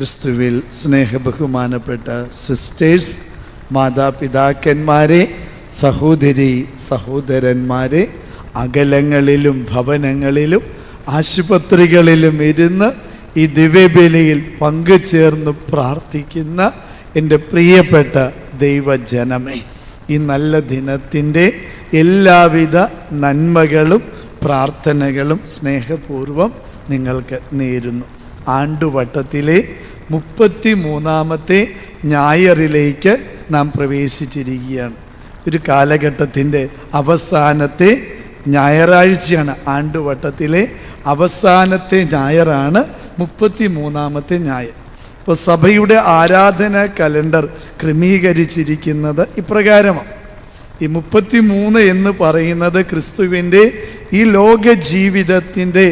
ക്രിസ്തുവിൽ സ്നേഹബഹുമാനപ്പെട്ട സിസ്റ്റേഴ്സ്, മാതാപിതാക്കന്മാരെ, സഹോദരി സഹോദരന്മാരെ, അകലങ്ങളിലും ഭവനങ്ങളിലും ആശുപത്രികളിലും ഇരുന്ന് ഈ ദിവ്യബലിയിൽ പങ്കുചേർന്ന് പ്രാർത്ഥിക്കുന്ന എൻ്റെ പ്രിയപ്പെട്ട ദൈവജനമേ, ഈ നല്ല ദിനത്തിൻ്റെ എല്ലാവിധ നന്മകളും പ്രാർത്ഥനകളും സ്നേഹപൂർവം നിങ്ങൾക്ക് നേരുന്നു. ആണ്ടുവട്ടത്തിലെ 33ാമത്തെ ഞായറിലേക്ക് നാം പ്രവേശിച്ചിരിക്കുകയാണ്. ഒരു കാലഘട്ടത്തിൻ്റെ അവസാനത്തെ ഞായറാഴ്ചയാണ്. ആണ്ടുവട്ടത്തിലെ അവസാനത്തെ ഞായറാണ് 33ാമത്തെ ഞായർ. ഇപ്പോൾ സഭയുടെ ആരാധന കലണ്ടർ ക്രമീകരിച്ചിരിക്കുന്നത് ഇപ്രകാരമാണ്. ഈ 33 എന്ന് പറയുന്നത് ക്രിസ്തുവിൻ്റെ ഈ ലോക ജീവിതത്തിൻ്റെ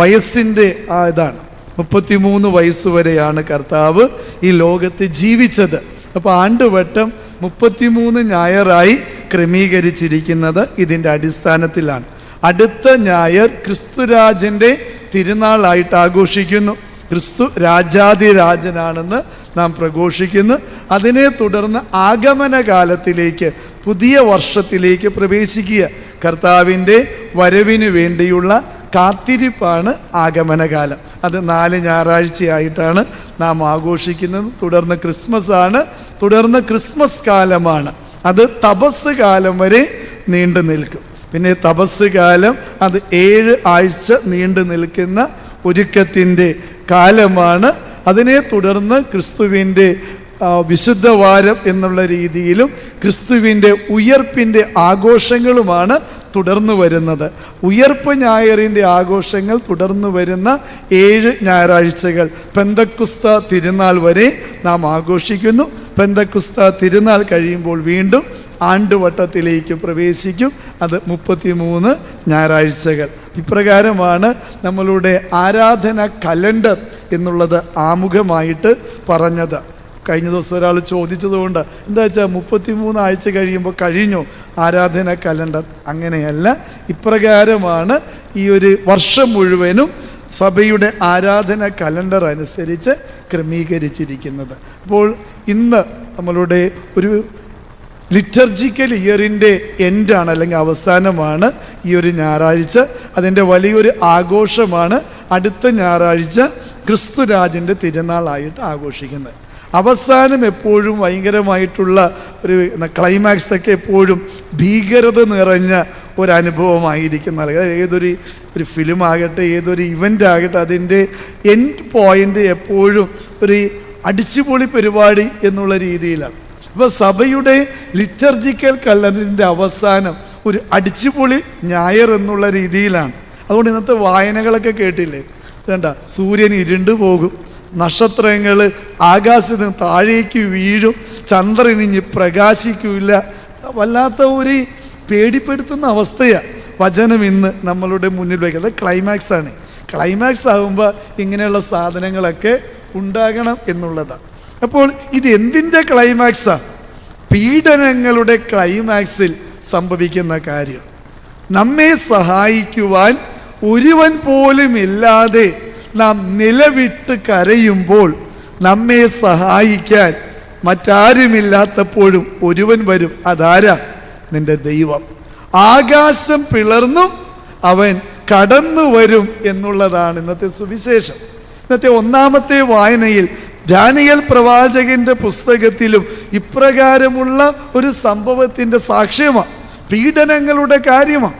വയസ്സിൻ്റെ ഇതാണ്. 33 വയസ്സ് വരെയാണ് കർത്താവ് ഈ ലോകത്ത് ജീവിച്ചത്. അപ്പോൾ ആണ്ടുവട്ടം 33 ഞായറായി ക്രമീകരിച്ചിരിക്കുന്നത് ഇതിൻ്റെ അടിസ്ഥാനത്തിലാണ്. അടുത്ത ഞായർ ക്രിസ്തുരാജൻ്റെ തിരുനാളായിട്ട് ആഘോഷിക്കുന്നു. ക്രിസ്തു രാജാതിരാജനാണെന്ന് നാം പ്രഘോഷിക്കുന്നു. അതിനെ തുടർന്ന് ആഗമന കാലത്തിലേക്ക്, പുതിയ വർഷത്തിലേക്ക് പ്രവേശിക്കുക. കർത്താവിൻ്റെ വരവിന് വേണ്ടിയുള്ള കാത്തിരിപ്പാണ് ആഗമനകാലം. അത് 4 ഞായറാഴ്ചയായിട്ടാണ് നാം ആഘോഷിക്കുന്നത്. തുടർന്ന് ക്രിസ്മസ് ആണ്. തുടർന്ന് ക്രിസ്മസ് കാലമാണ്. അത് തപസ് കാലം വരെ നീണ്ടു നിൽക്കും. പിന്നെ തപസ് കാലം അത് 7 ആഴ്ച നീണ്ടു നിൽക്കുന്ന ഒരുക്കത്തിൻ്റെ കാലമാണ്. അതിനെ തുടർന്ന് ക്രിസ്തുവിൻ്റെ വിശുദ്ധവാരം എന്നുള്ള രീതിയിലും ക്രിസ്തുവിൻ്റെ ഉയർപ്പിൻ്റെ ആഘോഷങ്ങളുമാണ് തുടർന്നു വരുന്നത്. ഉയർപ്പ് ഞായറിൻ്റെ ആഘോഷങ്ങൾ തുടർന്നു വരുന്ന 7 ഞായറാഴ്ചകൾ പെന്തക്കുസ്ത തിരുനാൾ വരെ നാം ആഘോഷിക്കുന്നു. പെന്തക്കുസ്ത തിരുനാൾ കഴിയുമ്പോൾ വീണ്ടും ആണ്ടുവട്ടത്തിലേക്ക് പ്രവേശിക്കും. അത് 33 ഞായറാഴ്ചകൾ. ഇപ്രകാരമാണ് നമ്മളുടെ ആരാധന കലണ്ടർ എന്നുള്ളത് ആമുഖമായിട്ട് പറഞ്ഞത്. കഴിഞ്ഞ ദിവസം ഒരാൾ ചോദിച്ചതുകൊണ്ട് എന്താ വെച്ചാൽ 33 ആഴ്ച കഴിയുമ്പോൾ കഴിഞ്ഞു ആരാധന കലണ്ടർ. അങ്ങനെയല്ല, ഇപ്രകാരമാണ് ഈ ഒരു വർഷം മുഴുവനും സഭയുടെ ആരാധന കലണ്ടർ അനുസരിച്ച് ക്രമീകരിച്ചിരിക്കുന്നത്. അപ്പോൾ ഇന്ന് നമ്മളുടെ ഒരു ലിറ്റർജിക്കൽ ഇയറിൻ്റെ എൻഡാണ്, അല്ലെങ്കിൽ അവസാനമാണ് ഈ ഒരു ഞായറാഴ്ച. അതിൻ്റെ വലിയൊരു ആഘോഷമാണ് അടുത്ത ഞായറാഴ്ച ക്രിസ്തുരാജൻ്റെ തിരുനാളായിട്ട് ആഘോഷിക്കുന്നത്. അവസാനം എപ്പോഴും ഭയങ്കരമായിട്ടുള്ള ഒരു ക്ലൈമാക്സ് ഒക്കെ എപ്പോഴും ഭീകരത നിറഞ്ഞ ഒരനുഭവമായിരിക്കും നൽകുക. ഏതൊരു ഫിലിം ആകട്ടെ, ഏതൊരു ഇവൻ്റ് ആകട്ടെ, അതിൻ്റെ എൻഡ് പോയിൻ്റ് എപ്പോഴും ഒരു അടിച്ചുപൊളി പരിപാടി എന്നുള്ള രീതിയിലാണ്. അപ്പോൾ സഭയുടെ ലിറ്റർജിക്കൽ കലണ്ടറിൻ്റെ അവസാനം ഒരു അടിച്ചുപൊളി ഞായർ എന്നുള്ള രീതിയിലാണ്. അതുകൊണ്ട് ഇന്നത്തെ വായനകളൊക്കെ കേട്ടില്ലേ, വേണ്ട, സൂര്യൻ ഇരുണ്ടു പോകും, നക്ഷത്രങ്ങൾ ആകാശത്ത് താഴേക്ക് വീഴും, ചന്ദ്രൻ ഇനി പ്രകാശിക്കില്ല. വല്ലാത്ത ഒരു പേടിപ്പെടുത്തുന്ന അവസ്ഥയാണ് വചനം ഇന്ന് നമ്മളുടെ മുന്നിൽ വയ്ക്കുന്നത്. ക്ലൈമാക്സ് ആണ്. ക്ലൈമാക്സ് ആകുമ്പോൾ ഇങ്ങനെയുള്ള സാധനങ്ങളൊക്കെ ഉണ്ടാകണം എന്നുള്ളതാണ്. അപ്പോൾ ഇത് എന്തിൻ്റെ ക്ലൈമാക്സാണ്? പീഡനങ്ങളുടെ ക്ലൈമാക്സിൽ സംഭവിക്കുന്ന കാര്യം. നമ്മെ സഹായിക്കുവാൻ ഒരുവൻ പോലും ഇല്ലാതെ നാം നിലവിട്ട് കരയുമ്പോൾ നമ്മെ സഹായിക്കാൻ മറ്റാരുമില്ലാത്തപ്പോഴും ഒരുവൻ വരും. അതാരാ? നിന്റെ ദൈവം. ആകാശം പിളർന്നും അവൻ കടന്നു വരും എന്നുള്ളതാണ് ഇന്നത്തെ സുവിശേഷം. ഇന്നത്തെ 1ാമത്തെ വായനയിൽ ദാനിയേൽ പ്രവാചകന്റെ പുസ്തകത്തിലും ഇപ്രകാരമുള്ള ഒരു സംഭവത്തിൻ്റെ സാക്ഷ്യമാണ്. പീഡനങ്ങളുടെ കാര്യമാണ്.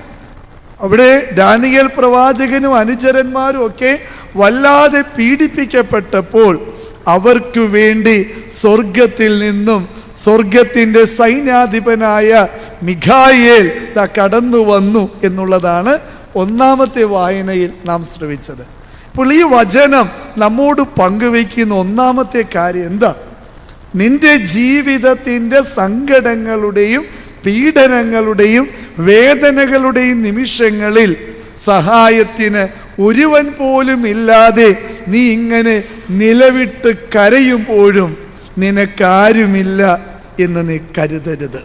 അവിടെ ദാനിയേൽ പ്രവാചകനും അനുചരന്മാരും ഒക്കെ വല്ലാതെ പീഡിപ്പിക്കപ്പെട്ടപ്പോൾ അവർക്ക് വേണ്ടി സ്വർഗത്തിൽ നിന്നും സ്വർഗത്തിൻ്റെ സൈന്യാധിപനായ മിഖായേൽ കടന്നു വന്നു എന്നുള്ളതാണ് 1ാമത്തെ വായനയിൽ നാം ശ്രവിച്ചത്. അപ്പോൾ ഈ വചനം നമ്മോട് പങ്കുവയ്ക്കുന്ന 1ാമത്തെ കാര്യം എന്താ? നിന്റെ ജീവിതത്തിൻ്റെ സങ്കടങ്ങളുടെയും പീഡനങ്ങളുടെയും വേദനകളുടെയും നിമിഷങ്ങളിൽ സഹായത്തിന് ഒരുവൻ പോലും ഇല്ലാതെ നീ ഇങ്ങനെ നിലവിട്ട് കരയുമ്പോഴും നിനക്കാരുമില്ല എന്ന് നീ കരുതരുത്.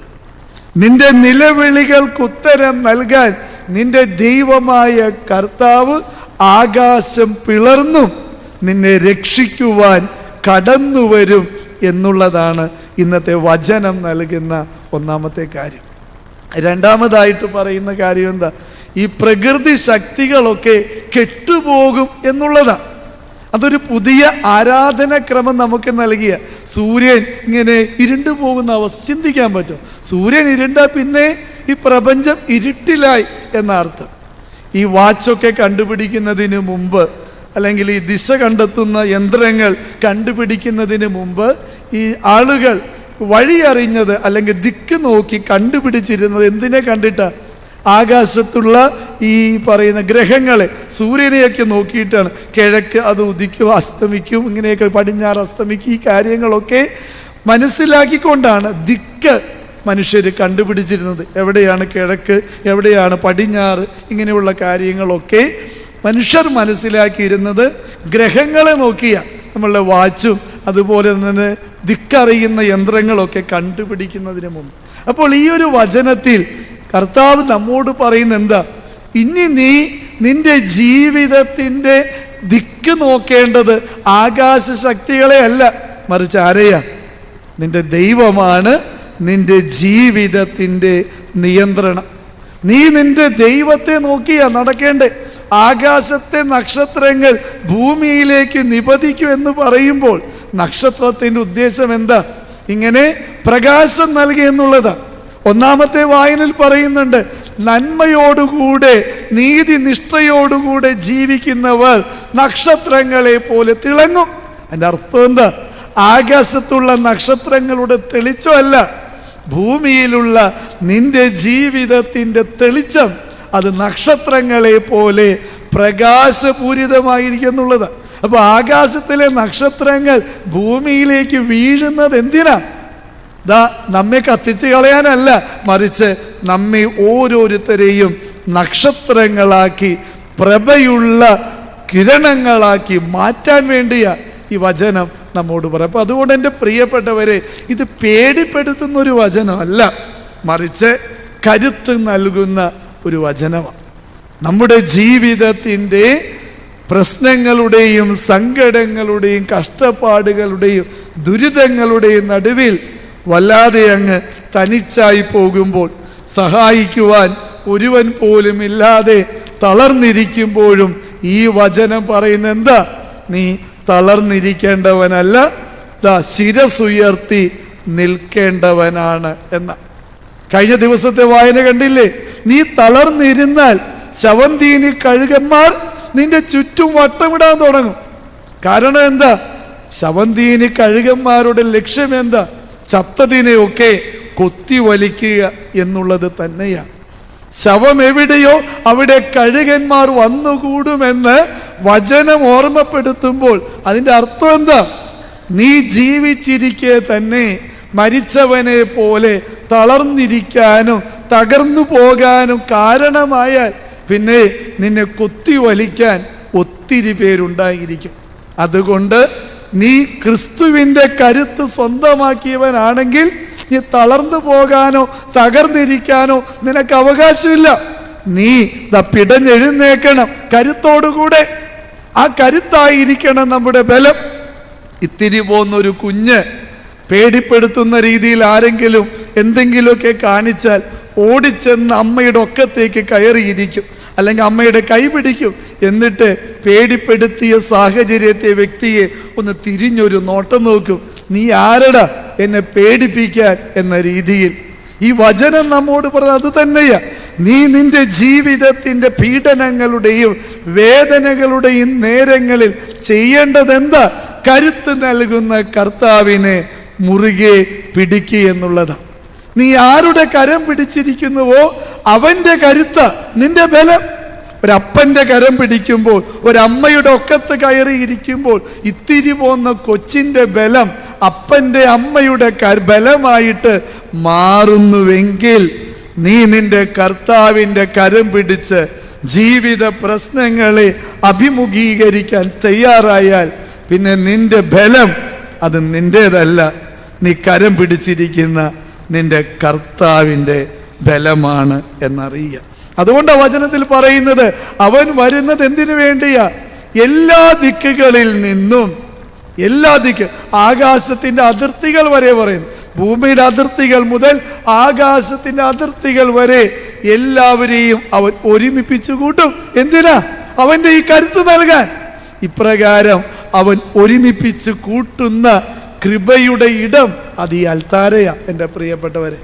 നിന്റെ നിലവിളികൾക്ക് ഉത്തരം നൽകാൻ നിന്റെ ദൈവമായ കർത്താവ് ആകാശം പിളർന്നും നിന്നെ രക്ഷിക്കുവാൻ കടന്നു വരും എന്നുള്ളതാണ് ഇന്നത്തെ വചനം നൽകുന്ന ഒന്നാമത്തെ കാര്യം. രണ്ടാമതായിട്ട് പറയുന്ന കാര്യം എന്താ? ഈ പ്രകൃതി ശക്തികളൊക്കെ കെട്ടുപോകും എന്നുള്ളതാണ്. അതൊരു പുതിയ ആരാധനക്രമം നമുക്ക് നൽകിയ. സൂര്യൻ ഇങ്ങനെ ഇരുണ്ടു പോകുന്ന അവസ്ഥ ചിന്തിക്കാൻ പറ്റും. സൂര്യൻ ഇരുണ്ട പിന്നെ ഈ പ്രപഞ്ചം ഇരുട്ടിലായി എന്നർത്ഥം. ഈ വാച്ചൊക്കെ കണ്ടുപിടിക്കുന്നതിന് മുമ്പ്, അല്ലെങ്കിൽ ഈ ദിശ കണ്ടെത്തുന്ന യന്ത്രങ്ങൾ കണ്ടുപിടിക്കുന്നതിന് മുമ്പ് ഈ ആളുകൾ വഴി അറിഞ്ഞത് അല്ലെങ്കിൽ ദിക്ക് നോക്കി കണ്ടുപിടിച്ചിരുന്നത് എന്തിനെ കണ്ടിട്ടാണ്? ആകാശത്തുള്ള ഈ പറയുന്ന ഗ്രഹങ്ങളെ, സൂര്യനെയൊക്കെ നോക്കിയിട്ടാണ്. കിഴക്ക് അത് ഉദിക്കും, അസ്തമിക്കും, ഇങ്ങനെയൊക്കെ പടിഞ്ഞാറ് അസ്തമിക്കും. ഈ കാര്യങ്ങളൊക്കെ മനസ്സിലാക്കിക്കൊണ്ടാണ് ദിക്ക് മനുഷ്യർ കണ്ടുപിടിച്ചിരുന്നത്. എവിടെയാണ് കിഴക്ക്, എവിടെയാണ് പടിഞ്ഞാറ്, ഇങ്ങനെയുള്ള കാര്യങ്ങളൊക്കെ മനുഷ്യർ മനസ്സിലാക്കിയിരുന്നത് ഗ്രഹങ്ങളെ നോക്കിയ. നമ്മളുടെ വാച്ചും അതുപോലെ തന്നെ ദിക്കറിയുന്ന യന്ത്രങ്ങളൊക്കെ കണ്ടുപിടിക്കുന്നതിന് മുമ്പ്. അപ്പോൾ ഈ ഒരു വചനത്തിൽ കർത്താവ് നമ്മോട് പറയുന്ന എന്താ? ഇനി നീ നിന്റെ ജീവിതത്തിൻ്റെ ദിക്ക് നോക്കേണ്ടത് ആകാശ ശക്തികളെ അല്ല, മറിച്ച് ആരെയാ? നിന്റെ ദൈവമാണ് നിന്റെ ജീവിതത്തിൻ്റെ നിയന്ത്രണം. നീ നിന്റെ ദൈവത്തെ നോക്കിയാ നടക്കേണ്ടേ. ആകാശത്തെ നക്ഷത്രങ്ങൾ ഭൂമിയിലേക്ക് നിപതിക്കും എന്ന് പറയുമ്പോൾ നക്ഷത്രത്തിൻ്റെ ഉദ്ദേശം എന്താ? ഇങ്ങനെ പ്രകാശം നൽകുക എന്നുള്ളതാ. ഒന്നാമത്തെ വായനയിൽ പറയുന്നുണ്ട്, നന്മയോടുകൂടെ നീതിനിഷ്ഠയോടുകൂടെ ജീവിക്കുന്നവർ നക്ഷത്രങ്ങളെ പോലെ തിളങ്ങും. അതിൻ്റെ അർത്ഥം എന്താ? ആകാശത്തുള്ള നക്ഷത്രങ്ങളുടെ തെളിച്ചമല്ല, ഭൂമിയിലുള്ള നിന്റെ ജീവിതത്തിൻ്റെ തെളിച്ചം അത് നക്ഷത്രങ്ങളെ പോലെ പ്രകാശപൂരിതമായിരിക്കും എന്നുള്ളത്. അപ്പോൾ ആകാശത്തിലെ നക്ഷത്രങ്ങൾ ഭൂമിയിലേക്ക് വീഴുന്നത് എന്തിനാ? നമ്മെ കത്തിച്ച് കളയാനല്ല, മറിച്ച് നമ്മെ ഓരോരുത്തരെയും നക്ഷത്രങ്ങളാക്കി പ്രഭയുള്ള കിരണങ്ങളാക്കി മാറ്റാൻ വേണ്ടിയാ ഈ വചനം നമ്മോട് പറയാം. അപ്പോൾ അതുകൊണ്ട് എൻ്റെ പ്രിയപ്പെട്ടവരെ, ഇത് പേടിപ്പെടുത്തുന്ന ഒരു വചനമല്ല, മറിച്ച് കരുത്ത് നൽകുന്ന ഒരു വചനമാണ്. നമ്മുടെ ജീവിതത്തിൻ്റെ പ്രശ്നങ്ങളുടെയും സങ്കടങ്ങളുടെയും കഷ്ടപ്പാടുകളുടെയും ദുരിതങ്ങളുടെയും നടുവിൽ വല്ലാതെ അങ്ങ് തനിച്ചായി പോകുമ്പോൾ, സഹായിക്കുവാൻ ഒരുവൻ പോലും ഇല്ലാതെ തളർന്നിരിക്കുമ്പോഴും ഈ വചനം പറയുന്ന എന്താ? നീ തളർന്നിരിക്കേണ്ടവനല്ല, ശിരസുയർത്തി നിൽക്കേണ്ടവനാണ് എന്ന. കഴിഞ്ഞ ദിവസത്തെ വായന കണ്ടില്ലേ? നീ തളർന്നിരുന്നാൽ ശവന്തീനി കഴുകന്മാർ നിന്റെ ചുറ്റും വട്ടമിടാൻ തുടങ്ങും. കാരണം എന്താ? ശവന്തീനി കഴുകന്മാരുടെ ലക്ഷ്യം എന്താ? ചത്തതിനെയൊക്കെ കൊത്തി വലിക്കുക എന്നുള്ളത് തന്നെയാണ്. ശവം എവിടെയോ അവിടെ കഴുകന്മാർ വന്നുകൂടുമെന്ന് വചനം ഓർമ്മപ്പെടുത്തുമ്പോൾ അതിൻ്റെ അർത്ഥം എന്താ? നീ ജീവിച്ചിരിക്കെ തന്നെ മരിച്ചവനെ പോലെ തളർന്നിരിക്കാനും തകർന്നു പോകാനും കാരണമായാൽ പിന്നെ നിന്നെ കൊത്തി വലിക്കാൻ ഒത്തിരി പേരുണ്ടായിരിക്കും. അതുകൊണ്ട് നീ ക്രിസ്തുവിൻ്റെ കരുത്ത് സ്വന്തമാക്കിയവനാണെങ്കിൽ നീ തളർന്നു പോകാനോ തകർന്നിരിക്കാനോ നിനക്ക് അവകാശമില്ല. നീ പിടഞ്ഞെഴുന്നേക്കണം കരുത്തോടുകൂടെ. ആ കരുത്തായിരിക്കണം നമ്മുടെ ബലം. ഇത്തിരി പോകുന്നൊരു കുഞ്ഞ് പേടിപ്പെടുത്തുന്ന രീതിയിൽ ആരെങ്കിലും എന്തെങ്കിലുമൊക്കെ കാണിച്ചാൽ ഓടിച്ചെന്ന് അമ്മയുടെ ഒക്കത്തേക്ക് കയറിയിരിക്കും, അല്ലെങ്കിൽ അമ്മയുടെ കൈ പിടിക്കും. എന്നിട്ട് പേടിപ്പെടുത്തിയ സാഹചര്യത്തെ, വ്യക്തിയെ ഒന്ന് തിരിഞ്ഞൊരു നോട്ടം നോക്കും. നീ ആരടാ എന്നെ പേടിപ്പിക്കാൻ എന്ന രീതിയിൽ. ഈ വചനം നമ്മോട് പറഞ്ഞത് അത് തന്നെയാ. നീ നിന്റെ ജീവിതത്തിൻ്റെ പീഡനങ്ങളുടെയും വേദനകളുടെയും നേരങ്ങളിൽ ചെയ്യേണ്ടത് എന്താ? കരുത്ത് നൽകുന്ന കർത്താവിനെ മുറുകെ പിടിക്കുക എന്നുള്ളതാണ്. നീ ആരുടെ കരം പിടിച്ചിരിക്കുന്നുവോ അവൻ്റെ കരുത്ത നിന്റെ ബലം. ഒരപ്പൻ്റെ കരം പിടിക്കുമ്പോൾ, ഒരമ്മയുടെ ഒക്കത്ത് കയറിയിരിക്കുമ്പോൾ ഇത്തിരി പോന്ന കൊച്ചിൻ്റെ ബലം അപ്പൻ്റെ അമ്മയുടെ ബലമായിട്ട് മാറുന്നുവെങ്കിൽ, നീ നിന്റെ കർത്താവിൻ്റെ കരം പിടിച്ച് ജീവിത പ്രശ്നങ്ങളെ അഭിമുഖീകരിക്കാൻ തയ്യാറായാൽ പിന്നെ നിന്റെ ബലം അത് നിൻ്റേതല്ല, നീ കരം പിടിച്ചിരിക്കുന്ന നിന്റെ കർത്താവിൻ്റെ ബലമാണ് എന്നറിയുക. അതുകൊണ്ട് വചനത്തിൽ പറയുന്നത് അവൻ വരുന്നത് എന്തിനു വേണ്ടിയാ? എല്ലാ ദിക്കുകളിൽ നിന്നും എല്ലാ ദിക്കും, ആകാശത്തിൻ്റെ അതിർത്തികൾ വരെ പറയുന്നു. ഭൂമിയുടെ അതിർത്തികൾ മുതൽ ആകാശത്തിൻ്റെ അതിർത്തികൾ വരെ എല്ലാവരെയും അവൻ ഒരുമിപ്പിച്ചു കൂട്ടും. എന്തിനാ? അവൻ്റെ ഈ കരുത്ത് നൽകാൻ. ഇപ്രകാരം അവൻ ഒരുമിപ്പിച്ച് കൂട്ടുന്ന കൃപയുടെ ഇടം അത് ഈ അൽത്താരയാ. എൻ്റെ പ്രിയപ്പെട്ടവരെ,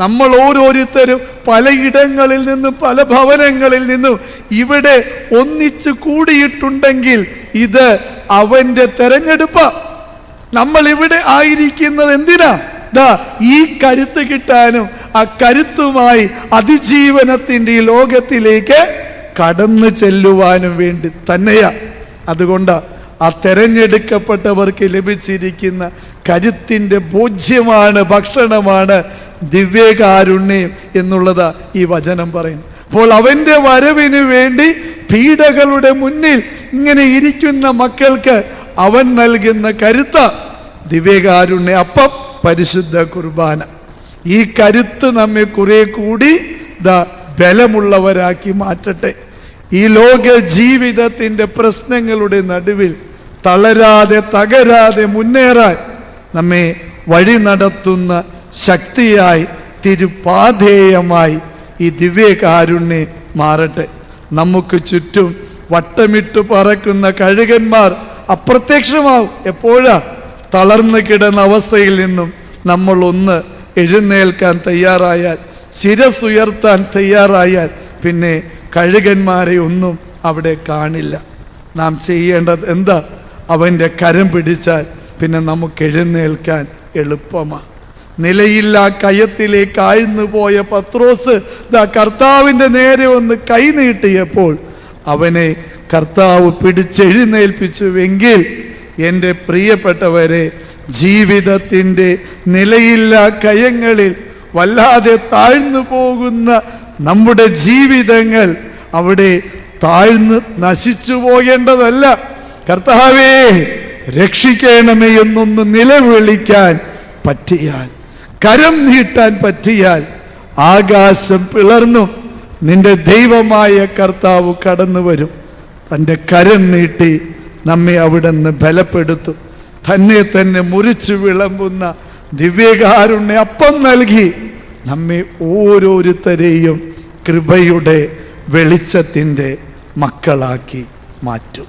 നമ്മൾ ഓരോരുത്തരും പലയിടങ്ങളിൽ നിന്നും പല ഭവനങ്ങളിൽ നിന്നും ഇവിടെ ഒന്നിച്ചു കൂടിയിട്ടുണ്ടെങ്കിൽ ഇത് അവൻ്റെ തെരഞ്ഞെടുപ്പാ. നമ്മൾ ഇവിടെ ആയിരിക്കുന്നത് എന്തിനാ? ഈ കരുത്ത് കിട്ടാനും ആ കരുത്തുമായി അതിജീവനത്തിൻ്റെ ഈ ലോകത്തിലേക്ക് കടന്നു ചെല്ലുവാനും വേണ്ടി തന്നെയാ. അതുകൊണ്ട് ആ തെരഞ്ഞെടുക്കപ്പെട്ടവർക്ക് ലഭിച്ചിരിക്കുന്ന കരുത്തിൻ്റെ ഭോജ്യമാണ്, ഭക്ഷണമാണ് ദിവ്യകാരുണ്യം എന്നുള്ളത് ഈ വചനം പറയുന്നു. അപ്പോൾ അവൻ്റെ വരവിന് വേണ്ടി പീഡകളുടെ മുന്നിൽ ഇങ്ങനെ ഇരിക്കുന്ന മക്കൾക്ക് അവൻ നൽകുന്ന കരുത്ത ദിവ്യകാരുണ്യ അപ്പം, പരിശുദ്ധ കുർബാന. ഈ കരുത്ത് നമ്മെ കുറെ കൂടി ബലമുള്ളവരാക്കി മാറ്റട്ടെ. ഈ ലോക ജീവിതത്തിൻ്റെ പ്രശ്നങ്ങളുടെ നടുവിൽ തളരാതെ തകരാതെ മുന്നേറാൻ നമ്മെ വഴി നടത്തുന്ന ശക്തിയായി, തിരുപാധേയമായി ഈ ദിവ്യകാരുണ്യം മാറട്ടെ. നമുക്ക് ചുറ്റും വട്ടമിട്ട് പറക്കുന്ന കഴുകന്മാർ അപ്രത്യക്ഷമാവും. എപ്പോഴാ? തളർന്നു കിടന്ന അവസ്ഥയിൽ നിന്നും നമ്മൾ ഒന്ന് എഴുന്നേൽക്കാൻ തയ്യാറായാൽ, ശിരസുയർത്താൻ തയ്യാറായാൽ പിന്നെ കഴുകന്മാരെ ഒന്നും അവിടെ കാണില്ല. നാം ചെയ്യേണ്ടത് എന്താ? അവൻ്റെ കരം പിടിച്ചാൽ പിന്നെ നമുക്ക് എഴുന്നേൽക്കാൻ എളുപ്പമാണ്. നിലയില്ലാ കയത്തിലേക്ക് ആഴ്ന്നു പോയ പത്രോസ് കർത്താവിൻ്റെ നേരെ ഒന്ന് കൈ നീട്ടിയപ്പോൾ അവനെ കർത്താവ് പിടിച്ചെഴുന്നേൽപ്പിച്ചുവെങ്കിൽ എൻ്റെ പ്രിയപ്പെട്ടവരെ, ജീവിതത്തിൻ്റെ നിലയില്ലാ കയങ്ങളിൽ വല്ലാതെ താഴ്ന്നു പോകുന്ന നമ്മുടെ ജീവിതങ്ങൾ അവിടെ താഴ്ന്ന് നശിച്ചു പോകേണ്ടതല്ല. കർത്താവേ രക്ഷിക്കണമേ എന്നൊന്ന് നിലവിളിക്കാൻ പറ്റിയാൽ, കരം നീട്ടാൻ പറ്റിയാൽ, ആകാശം പിളർന്നും നിന്റെ ദൈവമായ കർത്താവ് കടന്നു വരും. തൻ്റെ കരം നീട്ടി നമ്മെ അവിടെ നിന്ന് ബലപ്പെടുത്തും. തന്നെ മുറിച്ചു വിളമ്പുന്ന ദിവ്യകാരുണ്യ അപ്പം നൽകി നമ്മെ ഓരോരുത്തരെയും കൃപയുടെ വെളിച്ചത്തിൻ്റെ മക്കളാക്കി മാറ്റും.